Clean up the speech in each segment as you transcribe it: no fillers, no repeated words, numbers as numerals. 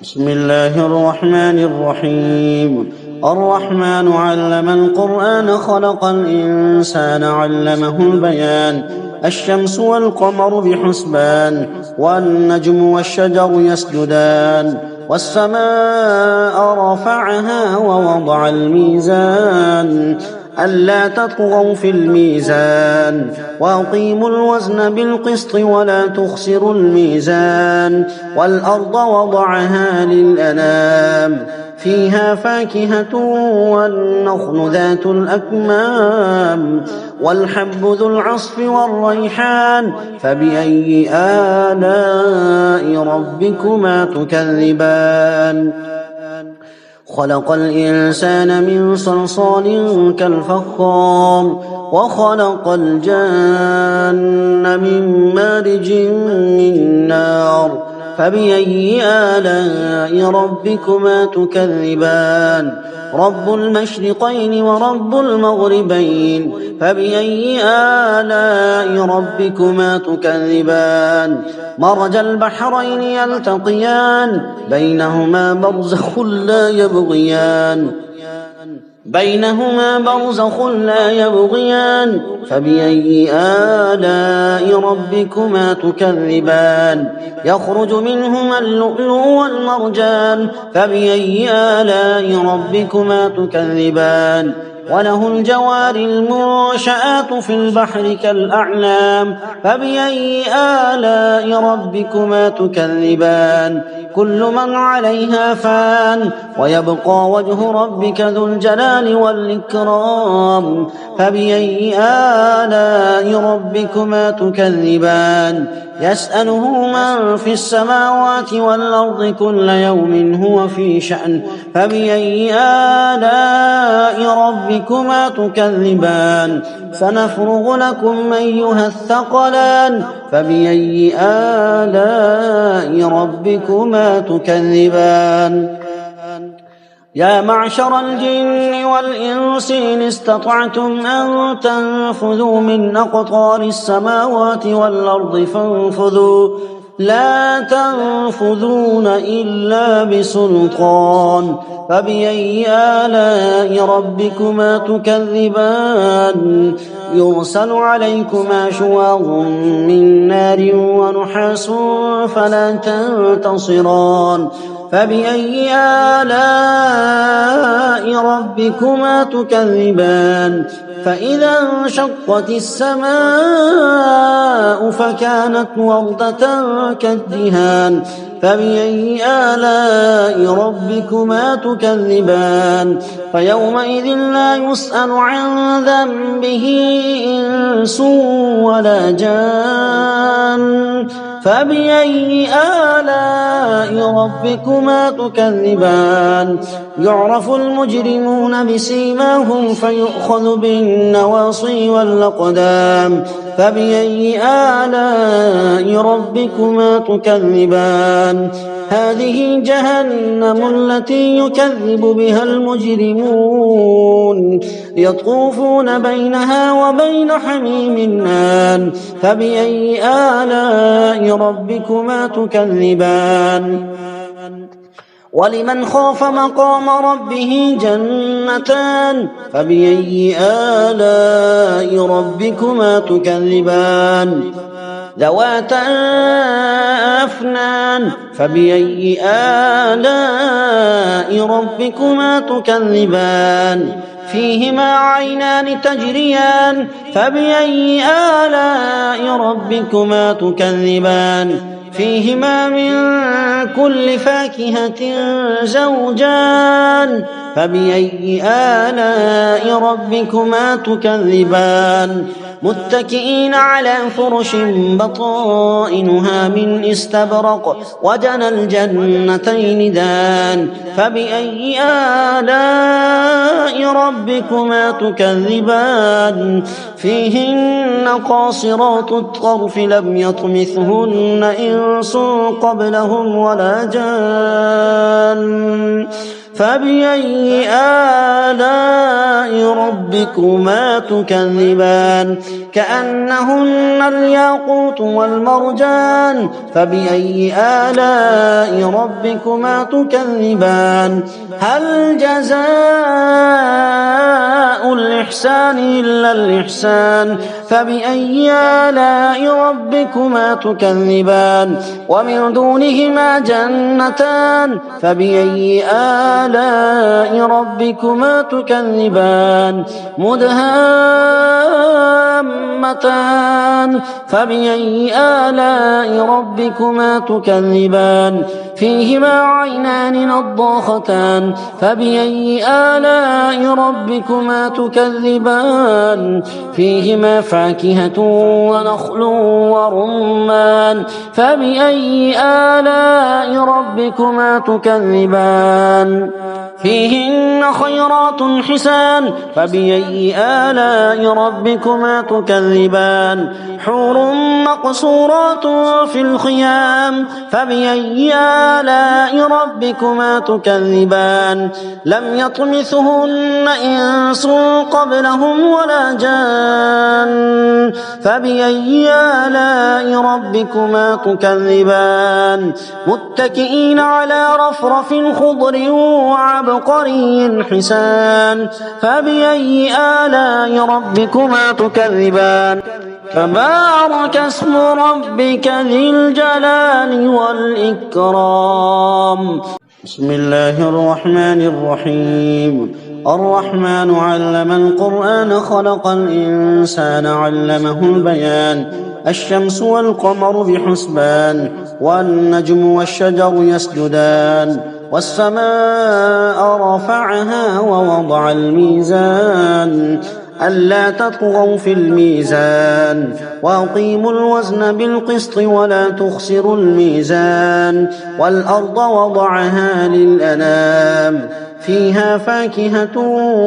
بسم الله الرحمن الرحيم. الرحمن علم القرآن خلق الإنسان علمه البيان. الشمس والقمر بحسبان والنجم والشجر يسجدان والسماء رفعها ووضع الميزان ألا تطغوا في الميزان وأقيموا الوزن بالقسط ولا تخسروا الميزان والأرض وضعها للأنام فيها فاكهة والنخل ذات الأكمام والحب ذو العصف والريحان فبأي آلاء ربكما تكذبان خلق الإنسان من صلصال كالفخار وخلق الجن من مارج من نار فبأي آلاء ربكما تكذبان رب المشرقين ورب المغربين فبأي آلاء ربكما تكذبان مرج البحرين يلتقيان بينهما برزخ لا يبغيان فبأي آلاء ربكما تكذبان يخرج منهما اللؤلؤ والمرجان فبأي آلاء ربكما تكذبان وله الجوار المنشآت في البحر كالأعلام فبأي آلاء ربكما تكذبان كل من عليها فان ويبقى وجه ربك ذو الجلال والإكرام فبأي آلاء ربكما تكذبان يسأله من في السماوات والأرض كل يوم هو في شأن فبأي آلاء ربكما تكذبان سنفرغ لكم أيها الثقلان فبأي آلاء ربكما تكذبان يا معشر الجن والإنس إن استطعتم أن تنفذوا من أقطار السماوات والأرض فانفذوا لا تنفذون إلا بسلطان فبأي آلاء ربكما تكذبان يرسل عليكما شواظ من نار ونحاس فلا تنتصران فبأي آلاء ربكما تكذبان فإذا انشقت السماء فكانت وردة كالدهان فبأي آلاء ربكما تكذبان فيومئذ لا يسأل عن ذنبه إنس ولا جان فبأي آلاء ربكما تكذبان يعرف المجرمون بسيماهم فيؤخذ بالنواصي والأقدام فبأي آلاء ربكما تكذبان هذه جهنم التي يكذب بها المجرمون يطوفون بينها وبين حميم آن فبأي آلاء ربكما تكذبان ولمن خاف مقام ربه جنتان فبأي آلاء ربكما تكذبان ذواتا أفنان فبأي آلاء ربكما تكذبان فيهما عينان تجريان فبأي آلاء ربكما تكذبان فيهما من كل فاكهة زوجان فبأي آلاء ربكما تكذبان متكئين على فرش بطائنها من استبرق وجنى الجنتين دان فبأي آلاء ربكما تكذبان فيهن قاصرات الطرف لم يطمثهن إنس قبلهم ولا جان فبأي آلاء ربكما تكذبان كأنهن الياقوت والمرجان فبأي آلاء ربكما تكذبان هل جزاء الإحسان إلا الإحسان فبأي آلاء ربكما تكذبان ومن دونهما جنتان فبأي آلاء ربكما تكذبان مدهامتان فبأي آلاء ربكما تكذبان فيهما عينان نضاختان فبأي آلاء ربكما تكذبان فيهما فاكهة ونخل ورمان فبأي آلاء ربكما تكذبان فيهن خيرات حسان فبأي آلاء ربكما تكذبان حور مقصورات في الخيام فبأي آلاء ربكما تكذبان لم يطمثهن إنس قبلهم ولا جان فبأي آلاء ربكما تكذبان متكئين على رفرف خضر وعبقري حسان فبأي آلاء ربكما تكذبان تبارك اسم ربك ذي الجلال والإكرام بسم الله الرحمن الرحيم الرحمن علم القرآن خلق الإنسان علمه البيان الشمس والقمر بحسبان والنجم والشجر يسجدان والسماء رفعها ووضع الميزان ألا تطغوا في الميزان وأقيموا الوزن بالقسط ولا تخسروا الميزان والأرض وضعها للأنام فيها فاكهة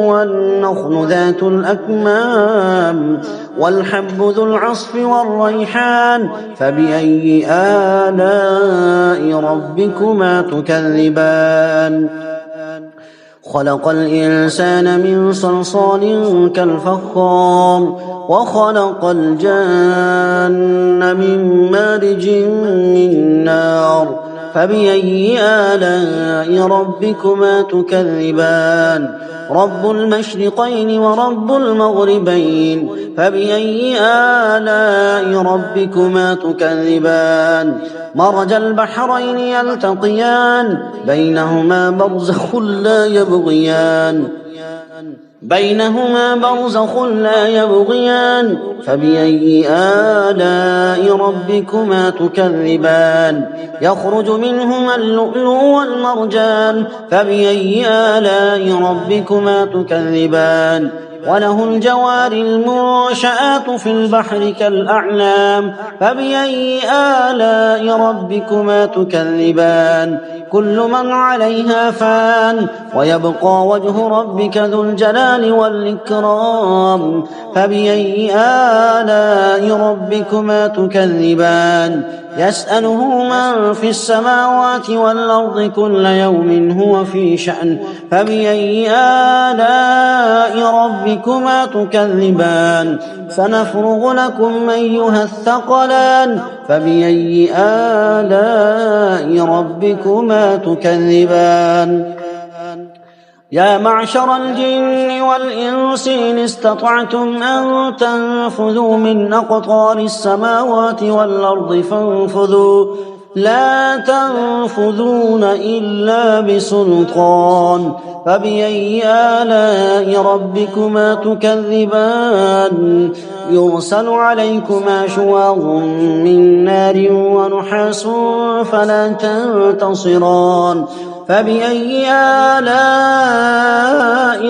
والنخل ذات الأكمام والحب ذو العصف والريحان فبأي آلاء ربكما تكذبان خلق الإنسان من صلصال كالفخار وخلق الجن من مارج من نار فبأي آلاء ربكما تكذبان رب المشرقين ورب المغربين فبأي آلاء ربكما تكذبان مرج البحرين يلتقيان بينهما برزخ لا يبغيان فبأي آلاء ربكما تكذبان يخرج منهما اللؤلؤ والمرجان فبأي آلاء ربكما تكذبان وله الجوار المنشآت في البحر كالأعلام فبأي آلاء ربكما تكذبان كل من عليها فان ويبقى وجه ربك ذو الجلال والإكرام فبأي آلاء ربكما تكذبان يسأله من في السماوات والأرض كل يوم هو في شأن فبأي آلاء ربكما تكذبان سنفرغ لكم أيها الثقلان فبأي آلاء ربكما تكذبان يا معشر الجن والإنس إن استطعتم أن تنفذوا من أقطار السماوات والأرض فانفذوا لا تنفذون إلا بسلطان فبأي آلاء ربكما تكذبان يرسل عليكما شواظ من نار ونحاس فلا تنتصران فبأي آلاء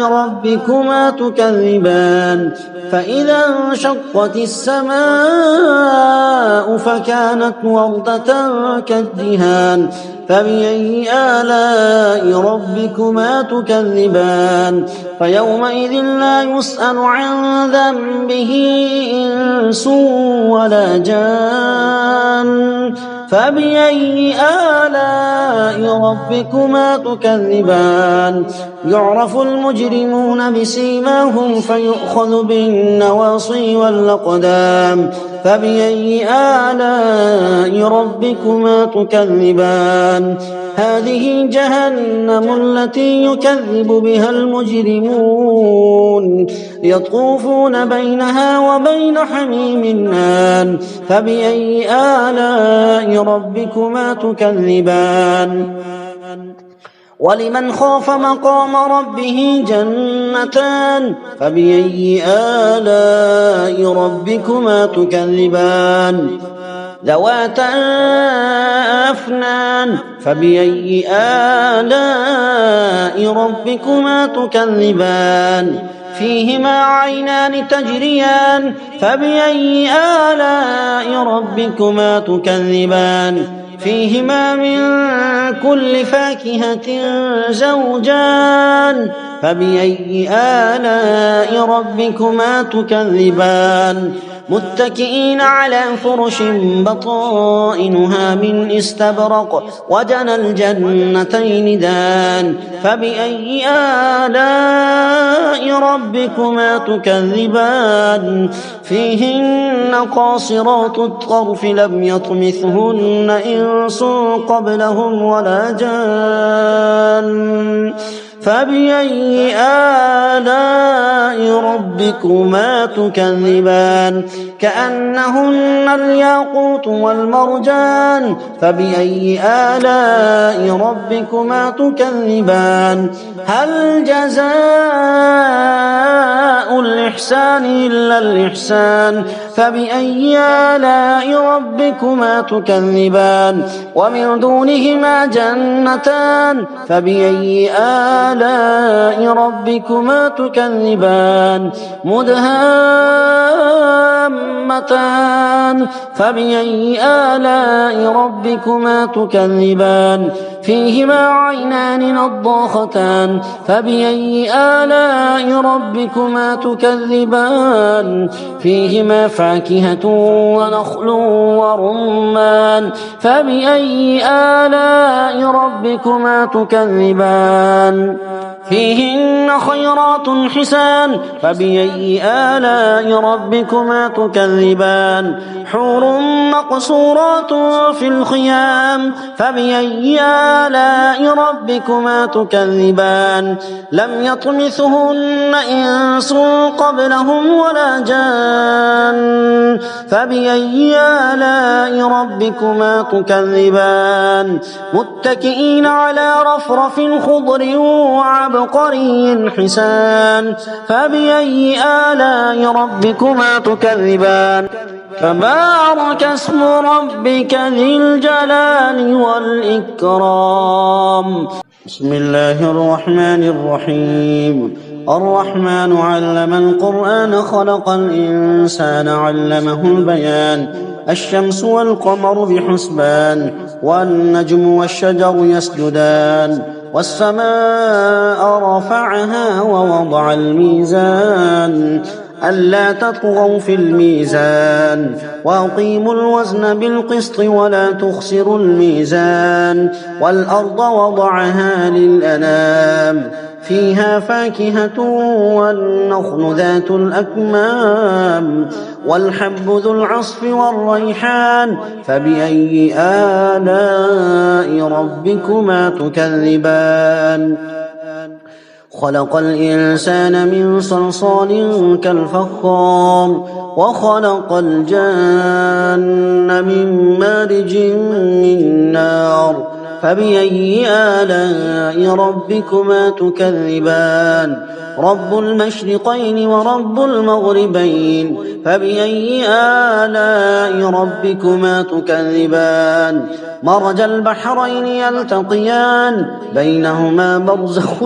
ربكما تكذبان فإذا انشقت السماء فكانت وردة كالدهان فبأي آلاء ربكما تكذبان فيومئذ لا يسأل عن ذنبه إنس ولا جان فبأي آلاء ربكما تكذبان يعرف المجرمون بسيماهم فيؤخذ بالنواصي والأقدام فبأي آلاء ربكما تكذبان هذه جهنم التي يكذب بها المجرمون يطوفون بينها وبين حميم آن فبأي آلاء ربكما تكذبان ولمن خاف مقام ربه جنتان فبأي آلاء ربكما تكذبان ذواتا أفنان فبأي آلاء ربكما تكذبان فيهما عينان تجريان فبأي آلاء ربكما تكذبان فيهما من كل فاكهة زوجان فبأي آلاء ربكما تكذبان متكئين على فرش بطائنها من استبرق وجنى الجنتين دان فبأي آلاء ربكما تكذبان فيهن قاصرات الطرف لم يطمثهن إنس قبلهم ولا جان فبأي آلاء ربكما تكذبان كأنهن الياقوت والمرجان فبأي آلاء ربكما تكذبان هل جزاء الإحسان إلا الإحسان فبأي آلاء ربكما تكذبان ومن دونهما جنتان فبأي آلاء ربكما تكذبان مدهامتان فبأي آلاء ربكما تكذبان فيهما عينان نضاختان فبأي آلاء ربكما تكذبان فيهما فاكهة ونخل ورمان فبأي آلاء ربكما تكذبان فيهن خيرات حسان فبأي آلاء ربكما تكذبان حور مقصورات في الخيام فبأي آلاء ربكما تكذبان لم يطمثهن إنس قبلهم ولا جان فبأي آلاء ربكما تكذبان متكئين على رفرف خضر وعبقري حسان فبأي آلاء ربكما تكذبان تبارك اسم ربك ذي الجلال والإكرام بسم الله الرحمن الرحيم الرحمن علم القرآن خلق الإنسان علمه البيان الشمس والقمر بحسبان والنجم والشجر يسجدان والسماء رفعها ووضع الميزان ألا تطغوا في الميزان وأقيموا الوزن بالقسط ولا تخسروا الميزان والأرض وضعها للأنام فيها فاكهة والنخل ذات الأكمام والحب ذو العصف والريحان فبأي آلاء ربكما تكذبان خلق الإنسان من صلصال كالفخار وخلق الجن من مارج من نار فبأي آلاء ربكما تكذبان رب المشرقين ورب المغربين فبأي آلاء ربكما تكذبان مرج البحرين يلتقيان بينهما برزخ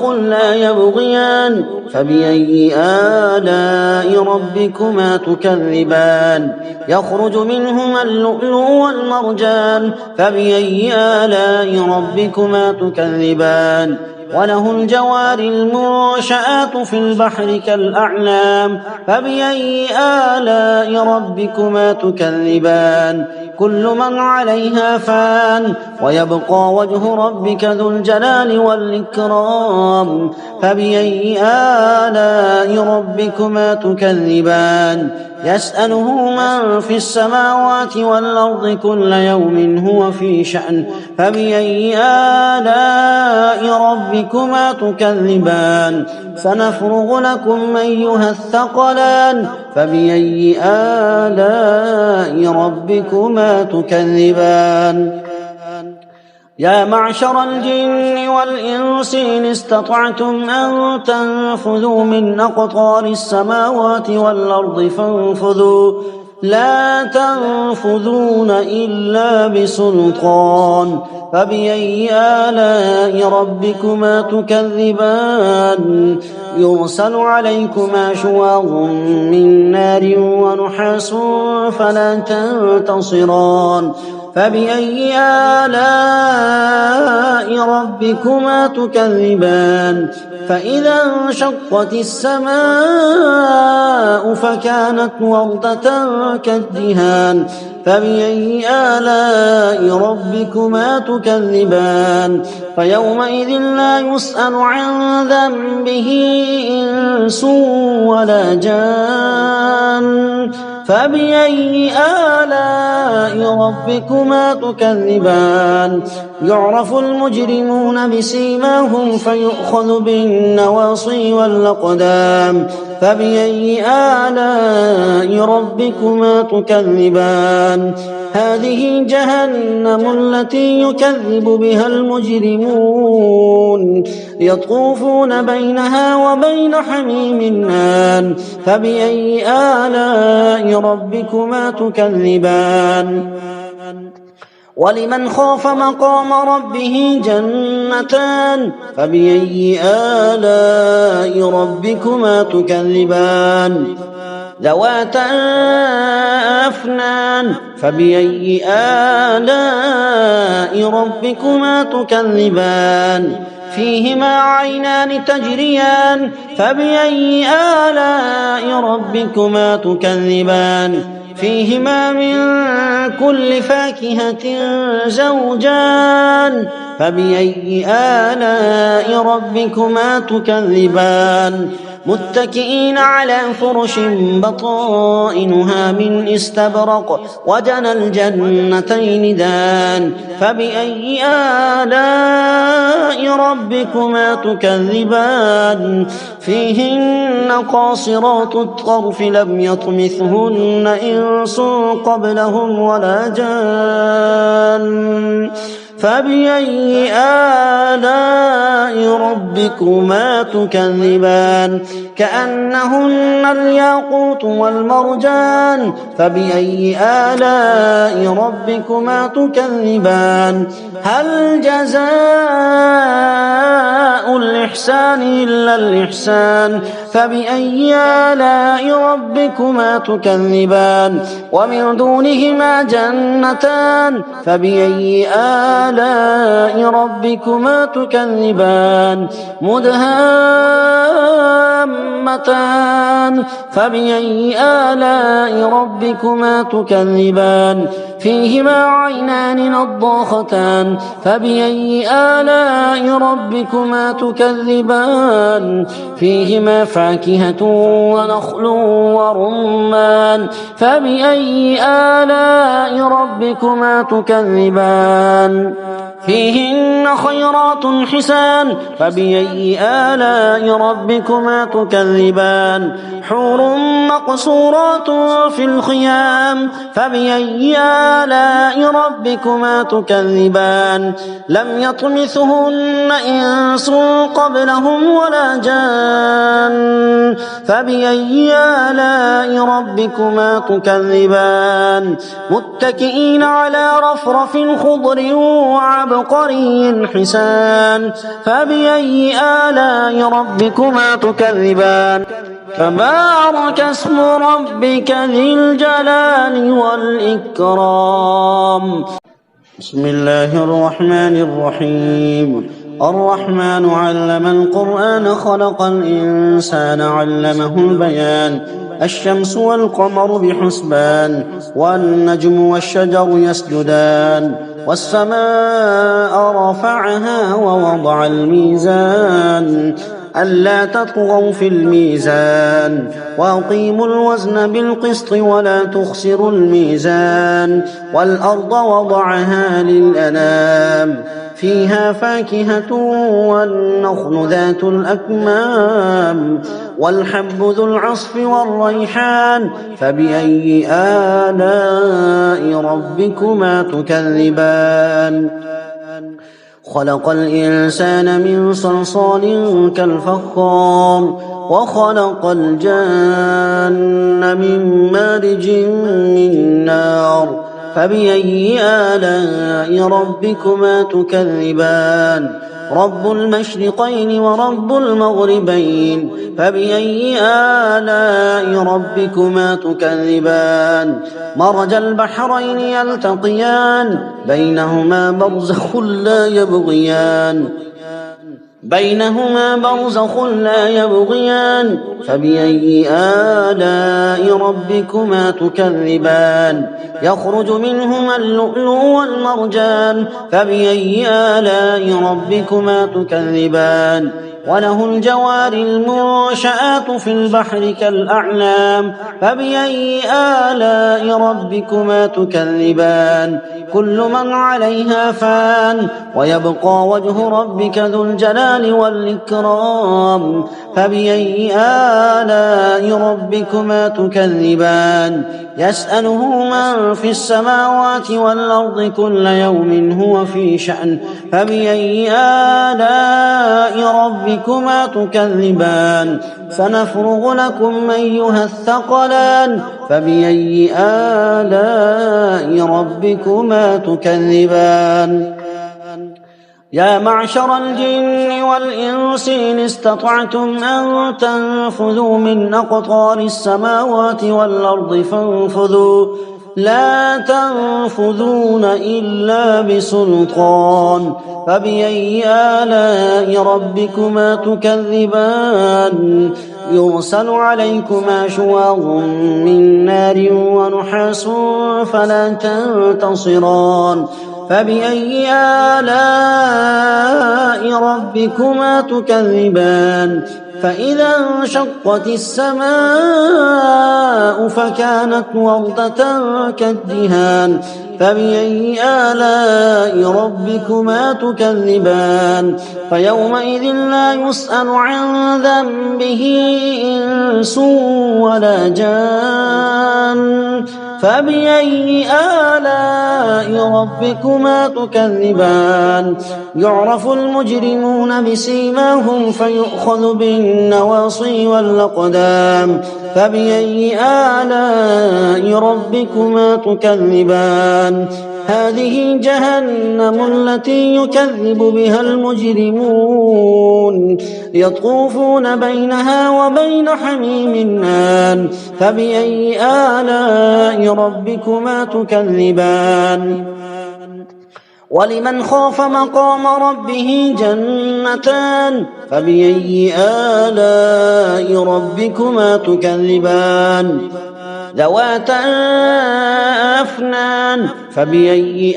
لا يبغيان فبأي آلاء ربكما تكذبان يخرج منهما اللؤلؤ والمرجان فبأي آلاء ربكما تكذبان وله الجوار المنشآت في البحر كالأعلام فبأي آلاء ربكما تكذبان كل من عليها فان ويبقى وجه ربك ذو الجلال والإكرام فبأي آلاء ربكما تكذبان يسأله من في السماوات والأرض كل يوم هو في شأن فبأي آلاء ربكما تكذبان سنفرغ لكم أيها الثقلان فبأي آلاء ربكما تكذبان يا معشر الجن والإنس إن استطعتم أن تنفذوا من أقطار السماوات والأرض فانفذوا لا تنفذون إلا بسلطان فبأي آلاء ربكما تكذبان يرسل عليكما شواظ من نار ونحاس فلا تنتصران فبأي آلاء ربكما تكذبان فإذا انشقت السماء فكانت وردة كالدهان فبأي آلاء ربكما تكذبان فيومئذ لا يسأل عن ذنبه إنس ولا جان فبأي آلاء ربكما تكذبان يعرف المجرمون بسيماهم فيؤخذ بالنواصي والأقدام فبأي آلاء ربكما تكذبان هذه جهنم التي يكذب بها المجرمون يطوفون بينها وبين حميم آن فبأي آلاء ربكما تكذبان ولمن خاف مقام ربه جنتان فبأي آلاء ربكما تكذبان ذواتا أفنان فبأي آلاء ربكما تكذبان فيهما عينان تجريان فبأي آلاء ربكما تكذبان فيهما من كل فاكهة زوجان فبأي آلاء ربكما تكذبان متكئين على فرش بطائنها من استبرق وجنى الجنتين دان فبأي آلاء ربكما تكذبان فيهن قاصرات الطرف لم يطمثهن إنس قبلهم ولا جان فبأي آلاء ربكما تكذبان كأنهن الياقوت والمرجان فبأي آلاء ربكما تكذبان هل جزاء الإحسان إلا الإحسان فبأي آلاء ربكما تكذبان ومن دونهما جنتان فبأي آلاء ربكما تكذبان مدهامتان فبأي آلاء ربكما تكذبان فيهما عينان نضاختان فبأي آلاء ربكما تكذبان فيهما فاكهة ونخل ورمان فبأي آلاء ربكما تكذبان فيهن خيرات حسان فبأي آلاء ربكما تكذبان حور مقصورات في الخيام فبأي آلاء ربكما تكذبان لم يطمثهن إنس قبلهم ولا جان فبأي آلاء ربكما تكذبان متكئين على رفرف خضر وعبقري حسان فبأي آلاء ربكما تكذبان تبارك اسم ربك ذي الجلال والإكرام بسم الله الرحمن الرحيم الرحمن علم القرآن خلق الإنسان علمه البيان الشمس والقمر بحسبان والنجم والشجر يسجدان والسماء رفعها ووضع الميزان ألا تطغوا في الميزان وأقيموا الوزن بالقسط ولا تخسروا الميزان والأرض وضعها للأنام فيها فاكهة والنخل ذات الأكمام والحب ذو العصف والريحان فبأي آلاء ربكما تكذبان خلق الإنسان من صلصال كالفخار وخلق الجن من مارج من نار فبأي آلاء ربكما تكذبان رب المشرقين ورب المغربين فبأي آلاء ربكما تكذبان مرج البحرين يلتقيان بينهما برزخ لا يبغيان فبأي آلاء ربكما تكذبان يخرج منهما اللؤلؤ والمرجان فبأي آلاء ربكما تكذبان وله الجوار المنشآت في البحر كالأعلام فبأي آلاء ربكما تكذبان كل من عليها فان ويبقى وجه ربك ذو الجلال والإكرام فبأي آلاء ربكما تكذبان يسأله من في السماوات والأرض كل يوم هو في شأن فبأي آلاء ربكما تكذبان سنفرغ لكم أيها الثقلان فبأي آلاء ربكما تكذبان يا معشر الجن والإنس إن استطعتم أن تنفذوا من أقطار السماوات والأرض فانفذوا لا تنفذون إلا بسلطان فبأي آلاء ربكما تكذبان يرسل عليكما شواظ من نار ونحاس فلا تنتصران فبأي آلاء ربكما تكذبان فإذا انشقت السماء فكانت وردة كالدهان فبأي آلاء ربكما تكذبان فيومئذ لا يسأل عن ذنبه إنس ولا جان فبأي آلاء ربكما تكذبان يعرف المجرمون بسيماهم فيؤخذ بالنواصي والأقدام فبأي آلاء ربكما تكذبان هذه جهنم التي يكذب بها المجرمون يطوفون بينها وبين حميم آن فبأي آلاء ربكما تكذبان ولمن خاف مقام ربه جنتان فبأي آلاء ربكما تكذبان ذواتا أفنان فبأي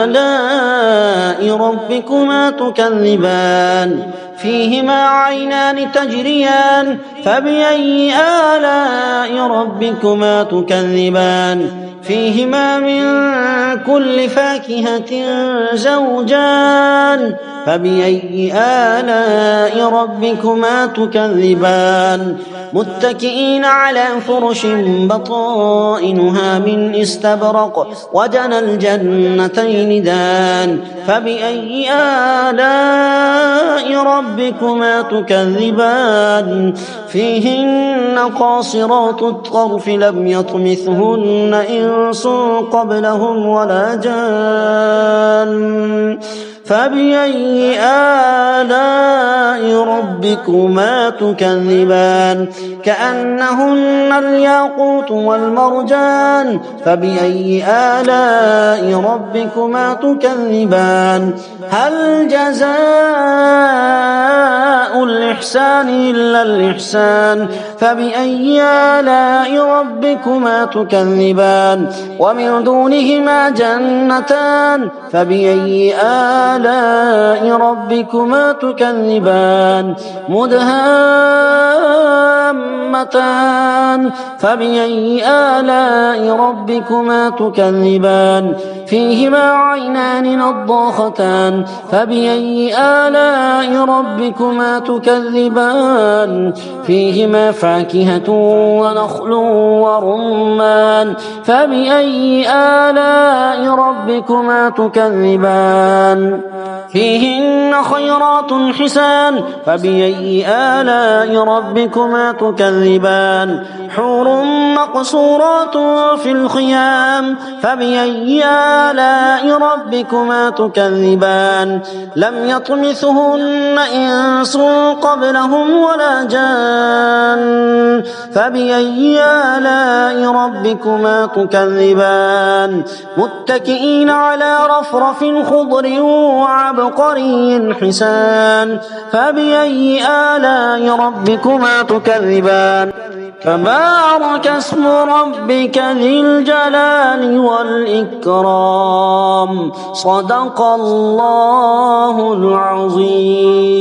آلاء ربكما تكذبان فيهما عينان تجريان فبأي آلاء ربكما تكذبان فيهما من كل فاكهة زوجان فبأي آلاء ربكما تكذبان متكئين على فرش بطائنها من استبرق وجنى الجنتين دان فبأي آلاء ربكما تكذبان فيهن قاصرات الطرف لم يطمثهن إنس قبلهم ولا جان فبأي آلاء ربكما تكذبان كأنهن الياقوت والمرجان فبأي آلاء ربكما تكذبان هل جزاء الإحسان إلا الإحسان فبأي آلاء ربكما تكذبان ومن دونهما جنتان فبأي آلاء ربكما تكذبان مدهامتان فبأي آلاء ربكما تكذبان فيهما عينان نضاختان فبأي آلاء ربكما تكذبان فيهما فاكهة ونخل ورمان فبأي آلاء ربكما تكذبان فيهن خيرات حسان فبأي آلاء ربكما تكذبان حور مقصورات في الخيام فبأي آلاء ربكما تكذبان لم يطمثهن إنس قبلهم ولا جان فبأي آلاء ربكما تكذبان متكئين على رفرف خضر وعبقري حسان فبأي آلاء ربكما تكذبان تبارك اسم ربك ذي الجلال والإكرام صدق الله العظيم.